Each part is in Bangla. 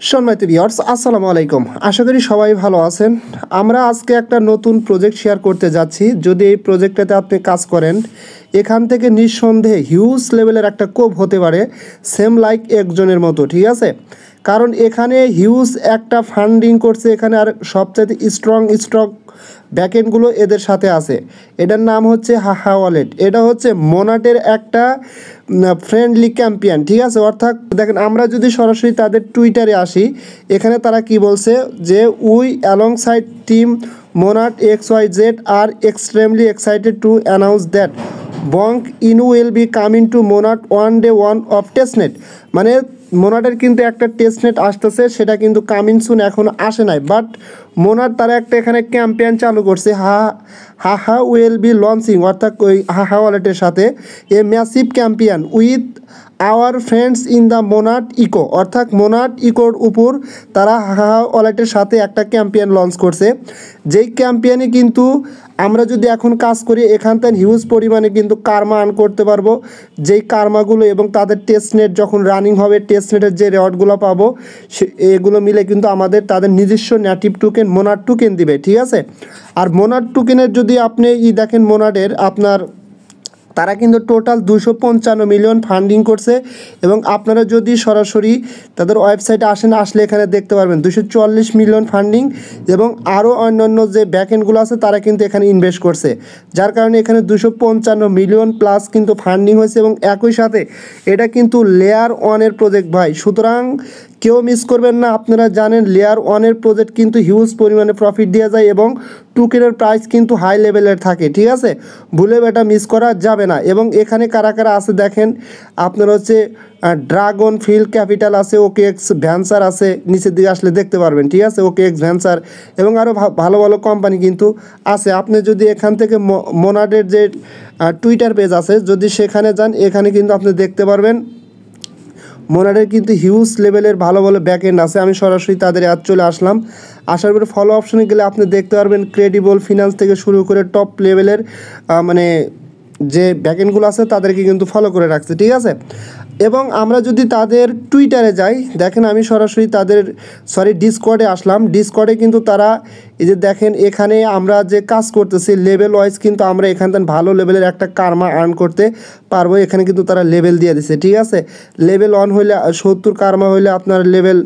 সম্মানিত ভিউয়ার্স, আসসালামু আলাইকুম। আশা করি সবাই ভালো আছেন। আমরা আজকে একটা নতুন প্রজেক্ট শেয়ার করতে যাচ্ছি। যদি এই প্রজেক্টটাতে আপনি কাজ করেন, এখান থেকে নিঃসন্দেহে হিউজ লেভেলের একটা কোপ হতে পারে, সেম লাইক একজনের মতো, ঠিক আছে? কারণ এখানে হিউজ একটা ফান্ডিং করছে এখানে, আর সবচেয়ে স্ট্রং ব্যাকএন্ডগুলো এদের সাথে আছে। এটার নাম হচ্ছে হাহা ওয়ালেট। এটা হচ্ছে মোনাটের একটা ফ্রেন্ডলি ক্যাম্পিয়ন, ঠিক আছে? অর্থাৎ দেখেন, আমরা যদি সরাসরি তাদের টুইটারে আসি, এখানে তারা কি বলছে যে we alongside team Monad XYZ are extremely excited to announce that Bonk Inu will be coming to Monad one day one of testnet. মানে মোনাটের কিন্তু একটা টেস্টনেট আসতেছে, সেটা কিন্তু কামিং সুন এখন আসে নাই, বাট মোনাট তারা একটা এখানে ক্যাম্পেইন চালু করছে হাহা উইল বি লঞ্চিং, অর্থাৎ ওই হাহা ওয়ালেটের সাথে a massive campaign with our friends in the Monad eco. অর্থাৎ মোনাট ইকোর উপর তারা হাহা ওয়ালেটের সাথে একটা ক্যাম্পেইন লঞ্চ করছে, যেই ক্যাম্পেইনে কিন্তু আমরা যদি এখন কাজ করি এখান থেকে হিউজ পরিমাণে কিন্তু কার্মা আর্ন করতে পারবো। যেই কার্মাগুলো এবং তাদের টেস্টনেট যখন রানিং হবে, টেস্টনেটের যে রেওয়ার্ডগুলো পাবো এগুলো মিলে কিন্তু আমাদের তাদের নিজস্ব নেটিভ টোকেন মোনাট টোকেন দিবে, ঠিক আছে? আর মোনাট টোকেনের যদি আপনি দেখেন, মোনাটের আপনার তারা কিন্তু টোটাল 255 মিলিয়ন ফান্ডিং করছে। এবং আপনারা যদি সরাসরি তাদের ওয়েবসাইটে আসলে এখানে দেখতে পারবেন 244 মিলিয়ন ফান্ডিং, এবং আরও অন্যান্য যে ব্যাকএন্ডগুলো আছে তারা কিন্তু এখানে ইনভেস্ট করছে, যার কারণে এখানে 255 মিলিয়ন প্লাস কিন্তু ফান্ডিং হয়েছে। এবং একই সাথে এটা কিন্তু লেয়ার ওয়ানের প্রজেক্ট ভাই, সুতরাং কেউ মিস করবেন না। আপনারা জানেন লেয়ার ওয়ানের প্রজেক্ট কিন্তু হিউজ পরিমাণে প্রফিট দেওয়া যায় এবং টোকেনের প্রাইস কিন্তু হাই লেভেলের থাকে, ঠিক আছে? ভুলেও এটা মিস করা যাবে না। এবং এখানে কারা কারা আছে দেখেন, আপনার হচ্ছে ড্রাগন ফিল্ড ক্যাপিটাল আছে, OKX ভ্যান্সার আছে, নিচের দিকে আসলে দেখতে পারবেন, ঠিক আছে? OKX ভ্যান্সার এবং আরও ভালো ভালো কোম্পানি কিন্তু আছে। আপনি যদি এখান থেকে মোনাটের যে টুইটার পেজ আছে, যদি সেখানে যান, এখানে কিন্তু আপনি দেখতে পারবেন মোনাটের কিন্তু হিউজ লেভেলের ভালো ভালো ব্যাকএন্ড আছে। আমি সরাসরি তাদের অ্যাড চলে আসলাম। আসার পরে ফলো অপশনে গেলে আপনি দেখতে পারবেন ক্রেডিবল ফিনান্স থেকে শুরু করে টপ লেভেলের মানে যে ব্যাকএন্ডগুলো আছে তাদেরকে কিন্তু ফলো করে রাখছে, ঠিক আছে? এবং আমরা যদি তাদের টুইটারে যাই, দেখেন আমি সরাসরি তাদের ডিসকর্ডে আসলাম। ডিসকর্ডে কিন্তু তারা এই যে দেখেন, এখানে আমরা যে কাজ করতেছি লেভেল ওয়াইজ কিন্তু আমরা এখান থেকে ভালো লেভেলের একটা কার্মা আর্ন করতে পারবো। এখানে কিন্তু তারা লেভেল দিয়ে দিছে, ঠিক আছে? লেভেল 1 হইলে 70 কার্মা হইলে আপনার লেভেল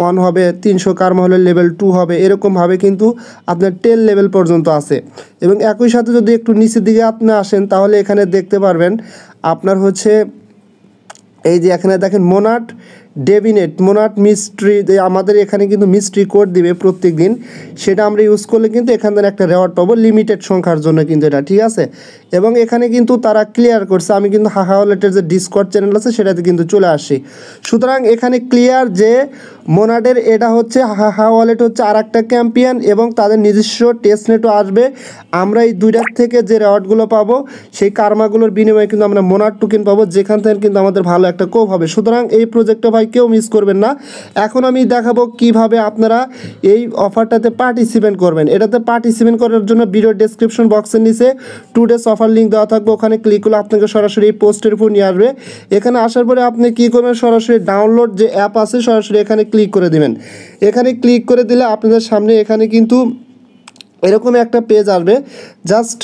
1 হবে, 300 কার্মা হলে লেভেল 2 হবে, এরকমভাবে কিন্তু আপনার 10 লেভেল পর্যন্ত আছে। এবং একই সাথে যদি একটু নিচের দিকে আপনি আসেন, তাহলে এখানে দেখতে পারবেন আপনার হচ্ছে এই যে এখানে দেখেন মোনাট ডেভিনেট, মোনাট মিস্ট্রি, আমাদের এখানে কিন্তু মিস্ট্রি কোড দিবে প্রত্যেক দিন, সেটা আমরা ইউজ করলে কিন্তু এখান থেকে একটা রেওয়ার্ড পাবো লিমিটেড সংখ্যার জন্য কিন্তু এটা, ঠিক আছে? এবং এখানে কিন্তু তারা ক্লিয়ার করছে, আমি কিন্তু হাহা ওয়ালেটের যে ডিসকর্ড চ্যানেল আছে সেটাতে কিন্তু চলে আসছি। সুতরাং এখানে ক্লিয়ার যে মোনাটের এটা হচ্ছে হাহা ওয়ালেট হচ্ছে আর একটা ক্যাম্পিয়ন, এবং তাদের নিজস্ব টেস্টনেটও আসবে। আমরা এই দুইটার থেকে যে রেওয়ার্ডগুলো পাবো সেই কার্মাগুলোর বিনিময়ে কিন্তু আমরা মোনাট টোকেন পাবো, যেখান থেকে কিন্তু আমাদের ভালো একটা কোপ হবে। সুতরাং এই প্রজেক্টটা ভাই কেউ মিস করবেন না। এখন আমি দেখাবো কিভাবে আপনারা এই অফারটাতে পার্টিসিপেট করবেন। এটাতে পার্টিসিপেট করার জন্য ভিডিও ডেসক্রিপশন বক্সের নিচে 2 days অফার লিঙ্ক দেওয়া থাকবে, ওখানে ক্লিক করলে আপনাকে সরাসরি এই পোস্টের উপর নিয়ে আসবে। এখানে আসার পরে আপনি কী করবেন, সরাসরি ডাউনলোড যে অ্যাপ আছে সরাসরি এখানে ক্লিক করে দিবেন। এখানে ক্লিক করে দিলে আপনাদের সামনে এখানে কিন্তু এরকম একটা পেজ আসবে, জাস্ট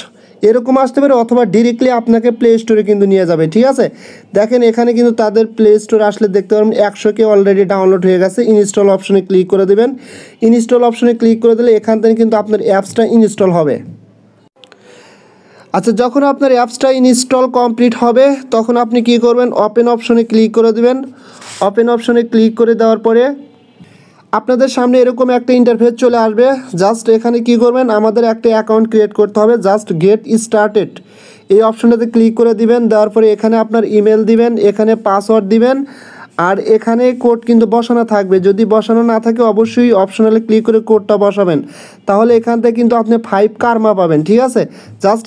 এরকম আসতে পারে, অথবা ডিরেক্টলি আপনাকে প্লে স্টোরে কিন্তু নিয়ে যাবে, ঠিক আছে? দেখেন এখানে কিন্তু তাদের প্লে স্টোরে আসলে দেখতে পারবেন 100K অলরেডি ডাউনলোড হয়ে গেছে। ইনস্টল অপশনে ক্লিক করে দেবেন। ইনস্টল অপশনে ক্লিক করে দিলে এখান থেকে কিন্তু আপনার অ্যাপসটা ইনস্টল হবে। আচ্ছা, যখন আপনার অ্যাপসটা ইনস্টল কমপ্লিট হবে তখন আপনি কি করবেন, ওপেন অপশনে ক্লিক করে দেবেন। ওপেন অপশনে ক্লিক করে দেওয়ার পরে আপনাদের সামনে এরকম একটা ইন্টারফেস চলে আসবে। জাস্ট এখানে কি করবেন, আমাদের একটা অ্যাকাউন্ট ক্রিয়েট করতে হবে। জাস্ট গেট স্টার্টেড এই অপশনটাতে ক্লিক করে দিবেন। দেওয়ার পরে এখানে আপনার ইমেল দিবেন, এখানে পাসওয়ার্ড দিবেন, আর এখানে কোড কিন্তু বসানো থাকবে। যদি বসানো না থাকে অবশ্যই অপশনালে ক্লিক করে কোডটা বসাবেন, তাহলে এখান থেকে কিন্তু আপনি 5 কার্মা পাবেন, ঠিক আছে? জাস্ট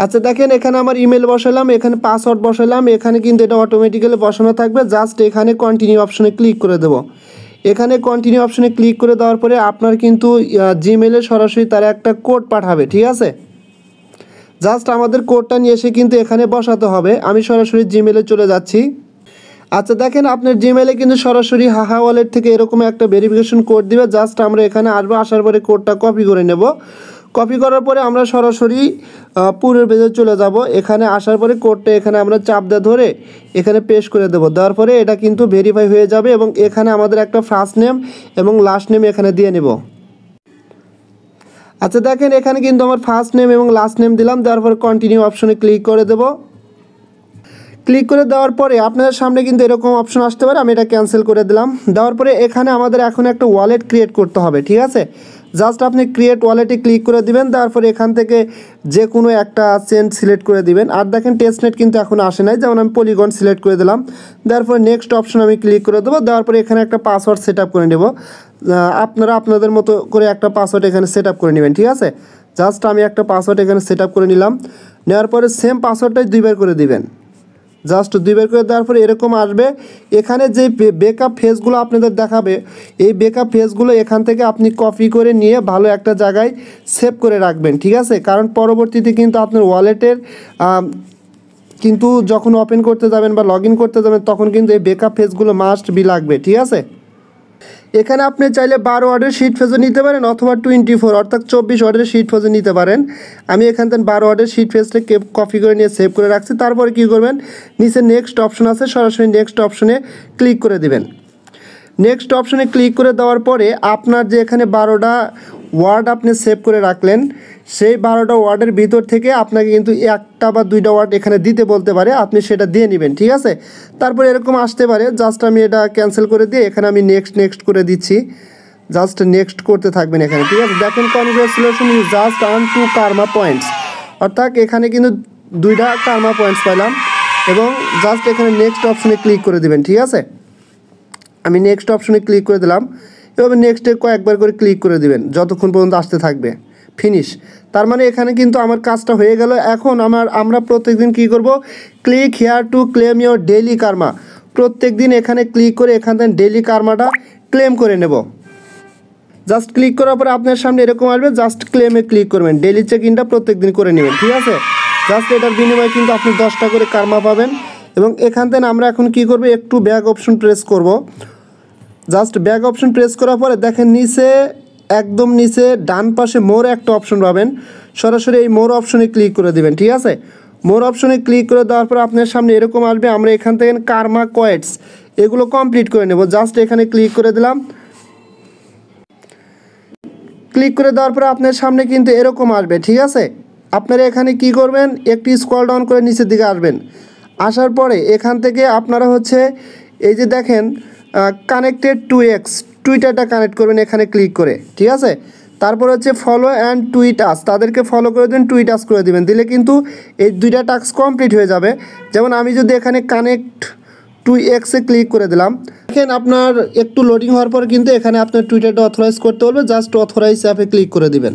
আচ্ছা দেখেন, এখানে আমার ইমেল বসালাম, এখানে পাসওয়ার্ড বসালাম, এখানে কিন্তু এটা অটোমেটিক্যালি বসানো থাকবে। জাস্ট এখানে কন্টিনিউ অপশনে ক্লিক করে দেবো। এখানে কন্টিনিউ অপশনে ক্লিক করে দেওয়ার পরে আপনার কিন্তু জিমেলে সরাসরি তারা একটা কোড পাঠাবে, ঠিক আছে? জাস্ট আমাদের কোডটা নিয়ে এসে কিন্তু এখানে বসাতে হবে। আমি সরাসরি জিমেলে চলে যাচ্ছি। আচ্ছা দেখেন আপনার জিমেইলে কিন্তু সরাসরি হাহা ওয়ালেট থেকে এরকম একটা ভেরিফিকেশন কোড দিবে। জাস্ট আমরা এখানে আসবো, আসার পরে কোডটা কপি করে নেব। কপি করার পরে আমরা সরাসরি পুরো পেজে চলে যাব। এখানে আসার পরে কোডটা এখানে আমরা চাপ দিয়ে ধরে এখানে পেস্ট করে দেবো। দেওয়ার পরে এটা কিন্তু ভেরিফাই হয়ে যাবে এবং এখানে আমাদের একটা ফার্স্ট নেম এবং লাস্ট নেম এখানে দিয়ে নেব। আচ্ছা দেখেন এখানে কিন্তু আমার ফার্স্ট নেম এবং লাস্ট নেম দিলাম। দেওয়ার পরে কন্টিনিউ অপশনে ক্লিক করে দেবো। ক্লিক করে দেওয়ার পরে আপনাদের সামনে কিন্তু এরকম অপশন আসতে পারে, আমি এটা ক্যান্সেল করে দিলাম। দেওয়ার পরে এখানে আমাদের এখন একটা ওয়ালেট ক্রিয়েট করতে হবে, ঠিক আছে। জাস্ট আপনি ক্রিয়েট ওয়ালেটে ক্লিক করে দিবেন। তারপরে এখান থেকে যে কোনো একটা চেন সিলেক্ট করে দিবেন। আর দেখেন টেস্টনেট কিন্তু এখন আসে নাই, যেমন আমি পলিগন সিলেক্ট করে দিলাম। দেওয়ার পরে নেক্সট অপশন আমি ক্লিক করে দেবো। দেওয়ার পরে এখানে একটা পাসওয়ার্ড সেট আপ করে নেব। আপনারা আপনাদের মতো করে একটা পাসওয়ার্ড এখানে সেট আপ করে নেবেন, ঠিক আছে। জাস্ট আমি একটা পাসওয়ার্ড এখানে সেট আপ করে নিলাম। নেওয়ার পরে সেম পাসওয়ার্ডটাই দুইবার করে দিবেন। জাস্ট দুইবার করে দেওয়ার পরে এরকম আসবে। এখানে যে বেকআপ ফেসগুলো আপনাদের দেখাবে, এই বেকআপ ফেসগুলো এখান থেকে আপনি কপি করে নিয়ে ভালো একটা জায়গায় সেভ করে রাখবেন, ঠিক আছে। কারণ পরবর্তীতে কিন্তু আপনার ওয়ালেটের কিন্তু যখন ওপেন করতে যাবেন বা লগ ইন করতে যাবেন তখন কিন্তু এই বেকআপ ফেসগুলো মাস্ট বি লাগবে, ঠিক আছে। এখানে আপনি চাইলে 12 ওয়ার্ডের শিট ফেজও নিতে পারেন অথবা 24 অর্থাৎ 24 ওয়ার্ডের শিট ফেজও নিতে পারেন। আমি এখান থেকে 12 ওয়ার্ডের শিট ফেজটা কপি করে নিয়ে সেভ করে রাখছি। তারপরে কী করবেন, নিচে নেক্সট অপশন আছে, সরাসরি নেক্সট অপশনে ক্লিক করে দিবেন। নেক্সট অপশনে ক্লিক করে দেওয়ার পরে আপনার যে এখানে 12টা ওয়ার্ড আপনি সেভ করে রাখলেন, সেই 12টা ওয়ার্ডের ভিতর থেকে আপনাকে কিন্তু একটা বা দুইটা ওয়ার্ড এখানে দিতে বলতে পারে, আপনি সেটা দিয়ে নেবেন, ঠিক আছে। তারপরে এরকম আসতে পারে, জাস্ট আমি এটা ক্যান্সেল করে দিয়ে এখানে আমি নেক্সট করে দিচ্ছি। জাস্ট নেক্সট করতে থাকবেন এখানে, ঠিক আছে। দেখেন congratulation you just earn 2 karma points, অর্থাৎ এখানে কিন্তু 2টা কার্মা পয়েন্টস পেলাম। এবং জাস্ট এখানে নেক্সট অপশনে ক্লিক করে দিবেন, ঠিক আছে। আমি নেক্সট অপশনে ক্লিক করে দিলাম। এভাবে নেক্সটে কয়েকবার করে ক্লিক করে দিবেন যতক্ষণ পর্যন্ত আসতে থাকবে ফিনিশ। তার মানে এখানে কিন্তু আমার কাজটা হয়ে গেল। এখন আমরা প্রত্যেকদিন কী করব, click here to claim your daily karma. প্রত্যেকদিন এখানে ক্লিক করে এখান থেকে ডেইলি কার্মাটা ক্লেম করে নেব। জাস্ট ক্লিক করার পরে আপনার সামনে এরকম আসবে, জাস্ট ক্লেমে ক্লিক করবেন। ডেইলি চেক ইনটা প্রত্যেকদিন করে নেবেন, ঠিক আছে। জাস্ট এটার বিনিময়ে কিন্তু আপনি 10টা করে কার্মা পাবেন। এবং এখান থেকে আমরা এখন কী করব, একটু ব্যাক অপশন প্রেস করব। জাস্ট ব্যাক অপশন প্রেস করার পরে দেখেন নিচে একদম নিচে ডান পাশে মোর একটা অপশন পাবেন, সরাসরি এই মোর অপশনে ক্লিক করে দিবেন, ঠিক আছে। মোর অপশনে ক্লিক করে দেওয়ার পর আপনার সামনে এরকম আসবে। আমরা এখান থেকে কার্মা কয়েটস এগুলো কমপ্লিট করে নেব। জাস্ট এখানে ক্লিক করে দিলাম। ক্লিক করে দেওয়ার পর আপনার সামনে কিন্তু এরকম আসবে, ঠিক আছে। আপনারা এখানে কি করবেন, একটি স্ক্রল ডাউন করে নিচের দিকে আসবেন। আসার পরে এখান থেকে আপনারা হচ্ছে এই যে দেখেন কানেক্টেড টু এক্স টুইটারটা কানেক্ট করবেন এখানে ক্লিক করে, ঠিক আছে। তারপর হচ্ছে ফলো অ্যান্ড টুইট আস, তাদেরকে ফলো করে দেবেন, টুইট আস করে দেবেন। দিলে কিন্তু এই 2টা টাস্ক কমপ্লিট হয়ে যাবে। যেমন আমি যদি এখানে কানেক্ট টু এক্সে ক্লিক করে দিলাম, দেখেন আপনার একটু লোডিং হওয়ার পর কিন্তু এখানে আপনার টুইটারটা অথরাইজ করতে বলবে। জাস্ট অথরাইজ অ্যাপে ক্লিক করে দিবেন।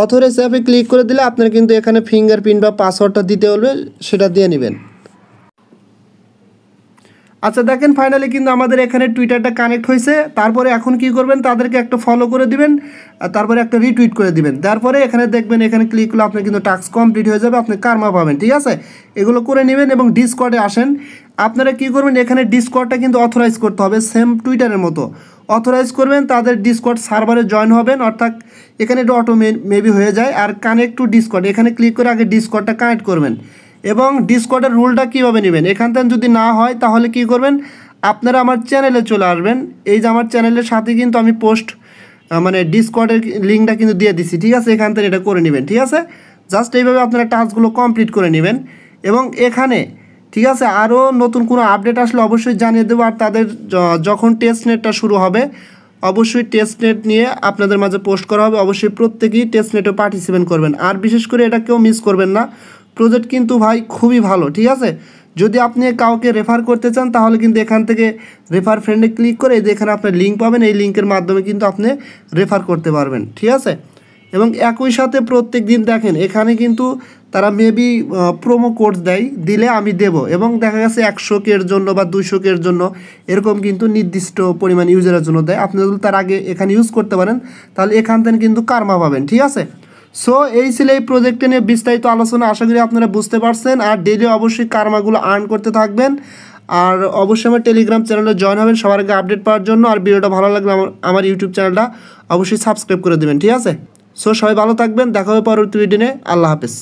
অথরাইজ অ্যাপে ক্লিক করে দিলে আপনার কিন্তু এখানে ফিঙ্গারপ্রিন্ট বা পাসওয়ার্ডটা দিতে বলবে, সেটা দিয়ে নেবেন। আচ্ছা দেখেন ফাইনালি কিন্তু আমাদের এখানে টুইটারটা কানেক্ট হয়েছে। তারপরে এখন কি করবেন, তাদেরকে একটা ফলো করে দিবেন, তারপরে একটা রিটুইট করে দিবেন। তারপরে এখানে দেখবেন এখানে ক্লিক করলে আপনার কিন্তু টাস্ক কমপ্লিট হয়ে যাবে, আপনি কার্মা পাবেন, ঠিক আছে। এগুলো করে নেবেন এবং ডিসকর্ডে আসেন। আপনারা কি করবেন, এখানে ডিসকর্ডটা কিন্তু অথরাইজ করতে হবে, সেম টুইটারের মতো অথরাইজ করবেন। তাদের ডিসকর্ড সার্ভারে জয়েন হবেন, অর্থাৎ এখানে এটা অটো মেবি হয়ে যায়। আর কানেক্ট টু ডিসকর্ড এখানে ক্লিক করে আগে ডিসকর্ডটা কানেক্ট করবেন। এবং ডিসকর্ডের রুলটা কীভাবে নেবেন, এখান থেকে যদি না হয় তাহলে কি করবেন, আপনারা আমার চ্যানেলে চলে আসবেন। এই যে আমার চ্যানেলের সাথে কিন্তু আমি পোস্ট মানে ডিসকর্ডের লিঙ্কটা কিন্তু দিয়ে দিচ্ছি, ঠিক আছে। এখান থেকে এটা করে নেবেন, ঠিক আছে। জাস্ট এইভাবে আপনারা টাস্কগুলো কমপ্লিট করে নেবেন। এবং এখানে ঠিক আছে আরও নতুন কোনো আপডেট আসলে অবশ্যই জানিয়ে দেবো। আর তাদের যখন টেস্ট নেটটা শুরু হবে অবশ্যই টেস্ট নেট নিয়ে আপনাদের মাঝে পোস্ট করা হবে। অবশ্যই প্রত্যেকেই টেস্ট নেটে পার্টিসিপেট করবেন। আর বিশেষ করে এটা কেউ মিস করবেন না, প্রজেক্ট কিন্তু ভাই খুবই ভালো, ঠিক আছে। যদি আপনি কাউকে রেফার করতে চান তাহলে কিন্তু এখান থেকে রেফার ফ্রেন্ডে ক্লিক করে এখানে আপনার লিঙ্ক পাবেন, এই লিঙ্কের মাধ্যমে কিন্তু আপনি রেফার করতে পারবেন, ঠিক আছে। এবং একই সাথে প্রত্যেক দিন দেখেন এখানে কিন্তু তারা মেবি প্রোমো কোড দিলে আমি দেব। এবং দেখা গেছে 100K-র জন্য বা 200K-র জন্য এরকম কিন্তু নির্দিষ্ট পরিমাণ ইউজারের জন্য দেয়। আপনি যদি তার আগে এখানে ইউজ করতে পারেন তাহলে এখান থেকে কিন্তু কার্মা পাবেন, ঠিক আছে। সো এই ছিল এই প্রজেক্টে নিয়ে বিস্তারিত আলোচনা। আশা করি আপনারা বুঝতে পারছেন। আর ডেইলি অবশ্যই কার্মাগুলো আর্ন করতে থাকবেন। আর অবশ্যই আমার টেলিগ্রাম চ্যানেলে জয়েন হবেন সবার আগে আপডেট পাওয়ার জন্য। আর ভিডিওটা ভালো লাগলে আমার ইউটিউব চ্যানেলটা অবশ্যই সাবস্ক্রাইব করে দেবেন, ঠিক আছে? সো সবাই ভালো থাকবেন, দেখা হবে পরবর্তী ভিডিও নিয়ে। আল্লাহ হাফেজ।